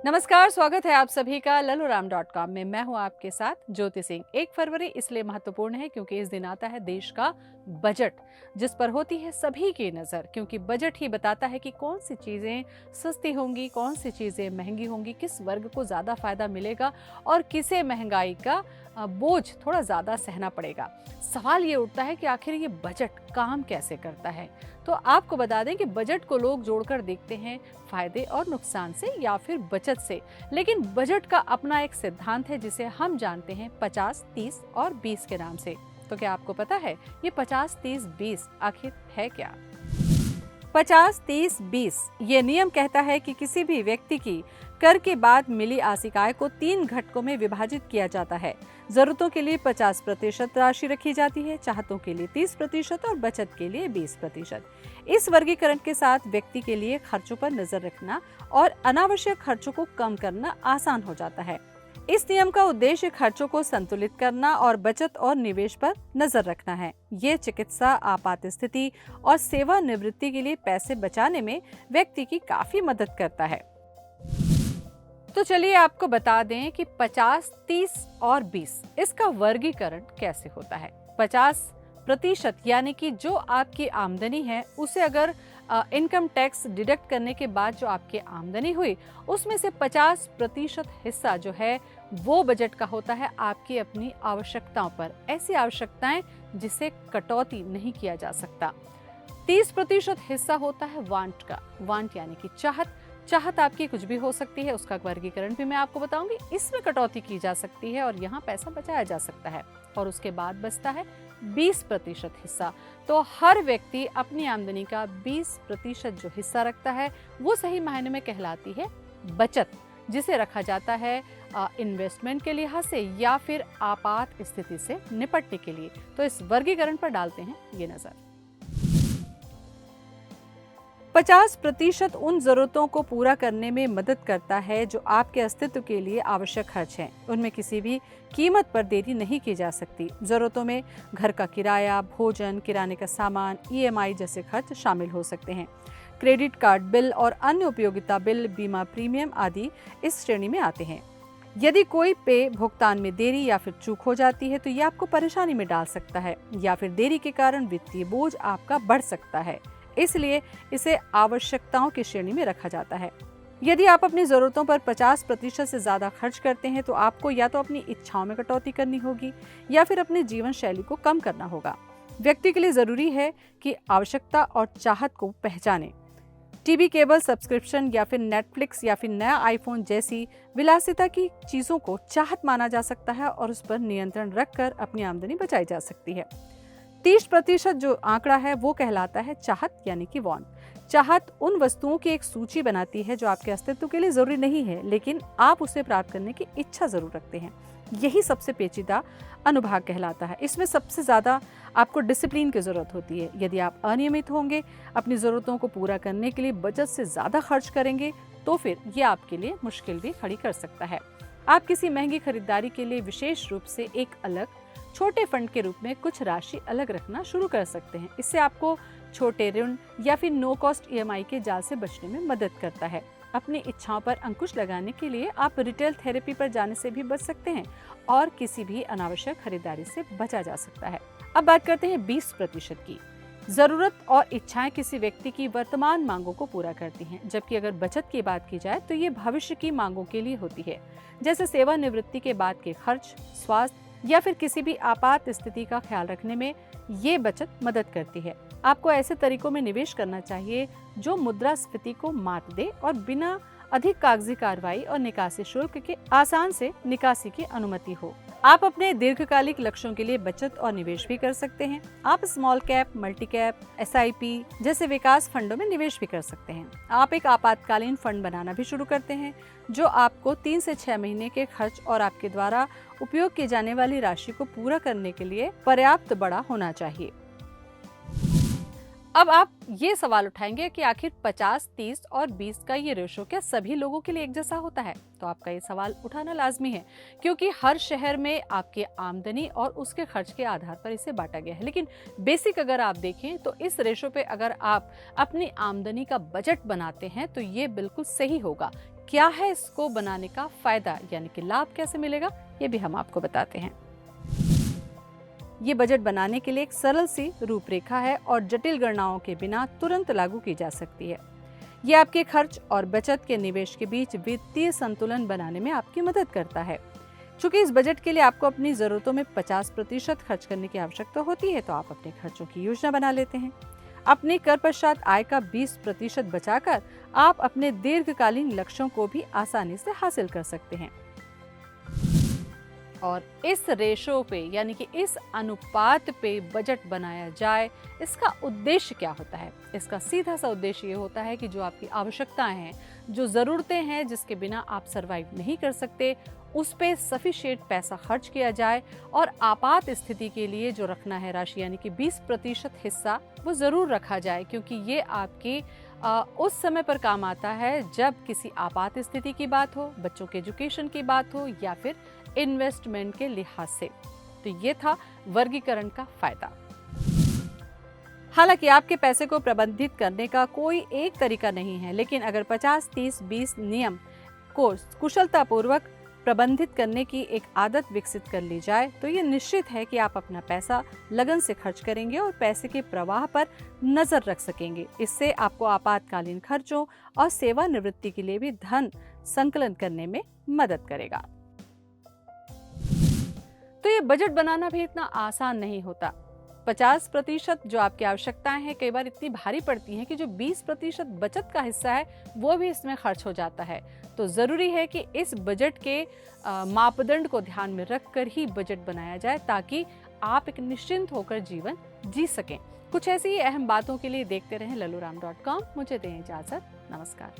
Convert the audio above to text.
नमस्कार, स्वागत है आप सभी का laloram.com में। मैं हूं आपके साथ ज्योति सिंह। 1 फरवरी इसलिए महत्वपूर्ण है क्योंकि इस दिन आता है देश का बजट, जिस पर होती है सभी की नजर, क्योंकि बजट ही बताता है कि कौन सी चीजें सस्ती होंगी, कौन सी चीजें महंगी होंगी, किस वर्ग को ज्यादा फायदा मिलेगा और किसे महंगाई का बोझ थोड़ा ज्यादा सहना पड़ेगा। सवाल ये उठता है कि आखिर ये बजट काम कैसे करता है। तो आपको बता दें कि बजट को लोग जोड़कर देखते हैं फायदे और नुकसान से या फिर बचत से, लेकिन बजट का अपना एक सिद्धांत है जिसे हम जानते हैं 50, 30 और 20 के नाम से। तो क्या आपको पता है ये 50, 30, 20 आखिर है क्या? 50, 30, 20 ये नियम कहता है कि किसी भी व्यक्ति की कर के बाद मिली आर्थिक आय को 3 घटकों में विभाजित किया जाता है। जरूरतों के लिए 50% राशि रखी जाती है, चाहतों के लिए 30% और बचत के लिए 20%। इस वर्गीकरण के साथ व्यक्ति के लिए खर्चों पर नजर रखना और अनावश्यक खर्चों को कम करना आसान हो जाता है। इस नियम का उद्देश्य खर्चों को संतुलित करना और बचत और निवेश पर नजर रखना है। ये चिकित्सा, आपात स्थिति और सेवानिवृत्ति के लिए पैसे बचाने में व्यक्ति की काफी मदद करता है। तो चलिए आपको बता दें कि 50, 30 और 20 इसका वर्गीकरण कैसे होता है। 50% यानी कि जो आपकी आमदनी है उसे अगर इनकम टैक्स डिडक्ट करने के बाद जो आपकी आमदनी हुई उसमें से 50% हिस्सा जो है वो बजट का होता है आपकी अपनी आवश्यकताओं पर, ऐसी आवश्यकताएं जिसे कटौती नहीं किया जा सकता। 30% हिस्सा होता है वांट का। वांट यानी कि चाहत आपकी कुछ भी हो सकती है, उसका वर्गीकरण भी मैं आपको बताऊंगी। इसमें कटौती की जा सकती है और यहाँ पैसा बचाया जा सकता है। और उसके बाद बचता है 20% हिस्सा। तो हर व्यक्ति अपनी आमदनी का 20% जो हिस्सा रखता है वो सही मायने में कहलाती है बचत, जिसे रखा जाता है इन्वेस्टमेंट के लिहाज से या फिर आपात स्थिति से निपटने के लिए। तो इस वर्गीकरण पर डालते हैं ये नजर। 50% उन जरूरतों को पूरा करने में मदद करता है जो आपके अस्तित्व के लिए आवश्यक खर्च हैं। उनमें किसी भी कीमत पर देरी नहीं की जा सकती। जरूरतों में घर का किराया, भोजन, किराने का सामान, EMI जैसे खर्च शामिल हो सकते हैं। क्रेडिट कार्ड बिल और अन्य उपयोगिता बिल, बीमा प्रीमियम आदि इस श्रेणी में आते हैं। यदि कोई पे भुगतान में देरी या फिर चूक हो जाती है तो ये आपको परेशानी में डाल सकता है या फिर देरी के कारण वित्तीय बोझ आपका बढ़ सकता है। इसलिए इसे आवश्यकताओं की श्रेणी में रखा जाता है। यदि आप अपनी जरूरतों पर 50% से ज्यादा खर्च करते हैं तो आपको या तो अपनी इच्छाओं में कटौती करनी होगी या फिर अपनी जीवन शैली को कम करना होगा। व्यक्ति के लिए जरूरी है कि आवश्यकता और चाहत को पहचाने। टीवी केबल सब्सक्रिप्शन या फिर नेटफ्लिक्स या फिर नया आईफोन जैसी विलासिता की चीजों को चाहत माना जा सकता है और उस पर नियंत्रण रखकर अपनी आमदनी बचाई जा सकती है। 30% जो आंकड़ा है वो कहलाता है चाहत यानी कि वांट। चाहत उन वस्तुओं की एक सूची बनाती है जो आपके अस्तित्व के लिए जरूरी नहीं है, लेकिन आप उसे प्राप्त करने की इच्छा जरूर रखते हैं। यही सबसे पेचीदा अनुभाग कहलाता है। इसमें सबसे ज्यादा आपको डिसिप्लिन की जरूरत होती है। यदि आप अनियमित होंगे, अपनी जरूरतों को पूरा करने के लिए बचत से ज्यादा खर्च करेंगे तो फिर ये आपके लिए मुश्किल भी खड़ी कर सकता है। आप किसी महंगी खरीदारी के लिए विशेष रूप से एक अलग छोटे फंड के रूप में कुछ राशि अलग रखना शुरू कर सकते हैं। इससे आपको छोटे ऋण या फिर नो कॉस्ट EMI के जाल से बचने में मदद करता है। अपनी इच्छाओं पर अंकुश लगाने के लिए आप रिटेल थेरेपी पर जाने से भी बच सकते हैं और किसी भी अनावश्यक खरीदारी से बचा जा सकता है। अब बात करते हैं 20% की। जरूरत और इच्छाएं किसी व्यक्ति की वर्तमान मांगों को पूरा करती हैं, जबकि अगर बचत की बात की जाए तो ये भविष्य की मांगों के लिए होती है, जैसे सेवानिवृत्ति के बाद के खर्च, स्वास्थ्य या फिर किसी भी आपात स्थिति का ख्याल रखने में ये बचत मदद करती है। आपको ऐसे तरीकों में निवेश करना चाहिए जो मुद्रास्फीति को मात दे और बिना अधिक कागजी कार्रवाई और निकासी शुल्क के आसान से निकासी की अनुमति हो। आप अपने दीर्घकालिक लक्ष्यों के लिए बचत और निवेश भी कर सकते हैं। आप small cap, multi cap, SIP जैसे विकास फंडों में निवेश भी कर सकते हैं। आप एक आपातकालीन फंड बनाना भी शुरू करते हैं जो आपको 3 से 6 महीने के खर्च और आपके द्वारा उपयोग की जाने वाली राशि को पूरा करने के लिए पर्याप्त बड़ा होना चाहिए। अब आप ये सवाल उठाएंगे कि आखिर 50, 30 और 20 का ये रेशो क्या सभी लोगों के लिए एक जैसा होता है? तो आपका ये सवाल उठाना लाजमी है, क्योंकि हर शहर में आपके आमदनी और उसके खर्च के आधार पर इसे बांटा गया है। लेकिन बेसिक अगर आप देखें तो इस रेशो पे अगर आप अपनी आमदनी का बजट बनाते हैं तो ये बिल्कुल सही होगा। क्या है इसको बनाने का फायदा, यानी कि लाभ कैसे मिलेगा, ये भी हम आपको बताते हैं। ये बजट बनाने के लिए एक सरल सी रूपरेखा है और जटिल गणनाओं के बिना तुरंत लागू की जा सकती है। ये आपके खर्च और बचत के निवेश के बीच वित्तीय संतुलन बनाने में आपकी मदद करता है। चूंकि इस बजट के लिए आपको अपनी जरूरतों में 50% खर्च करने की आवश्यकता होती है, तो आप अपने खर्चों की योजना बना लेते हैं। अपने कर पश्चात आय का 20% बचाकर आप अपने दीर्घकालीन लक्ष्यों को भी आसानी से हासिल कर सकते हैं। और इस रेशो पे, यानी कि इस अनुपात पे बजट बनाया जाए, इसका उद्देश्य क्या होता है? इसका सीधा सा उद्देश्य ये होता है कि जो आपकी आवश्यकताएं हैं, जो ज़रूरतें हैं जिसके बिना आप सरवाइव नहीं कर सकते, उस पे सफिशिएंट पैसा खर्च किया जाए और आपात स्थिति के लिए जो रखना है राशि, यानी कि 20% हिस्सा वो ज़रूर रखा जाए, क्योंकि ये आपकी उस समय पर काम आता है जब किसी आपात स्थिति की बात हो, बच्चों के एजुकेशन की बात हो या फिर इन्वेस्टमेंट के लिहाज से। तो ये था वर्गीकरण का फायदा। हालांकि आपके पैसे को प्रबंधित करने का कोई एक तरीका नहीं है, लेकिन अगर 50-30-20 नियम को कुशलतापूर्वक प्रबंधित करने की एक आदत विकसित कर ली जाए, तो ये निश्चित है कि आप अपना पैसा लगन से खर्च करेंगे और पैसे के प्रवाह पर नजर रख सकेंगे। इससे आपको आपातकालीन खर्चों और सेवानिवृत्ति के लिए भी धन संकलन करने में मदद करेगा। तो ये बजट बनाना भी इतना आसान नहीं होता। 50% जो आपकी आवश्यकताएं हैं कई बार इतनी भारी पड़ती हैं कि जो 20% बचत का हिस्सा है वो भी इसमें खर्च हो जाता है। तो ज़रूरी है कि इस बजट के मापदंड को ध्यान में रखकर ही बजट बनाया जाए, ताकि आप एक निश्चिंत होकर जीवन जी सकें। कुछ ऐसी ही अहम बातों के लिए देखते रहें laluram.com। मुझे दें इजाज़त। नमस्कार।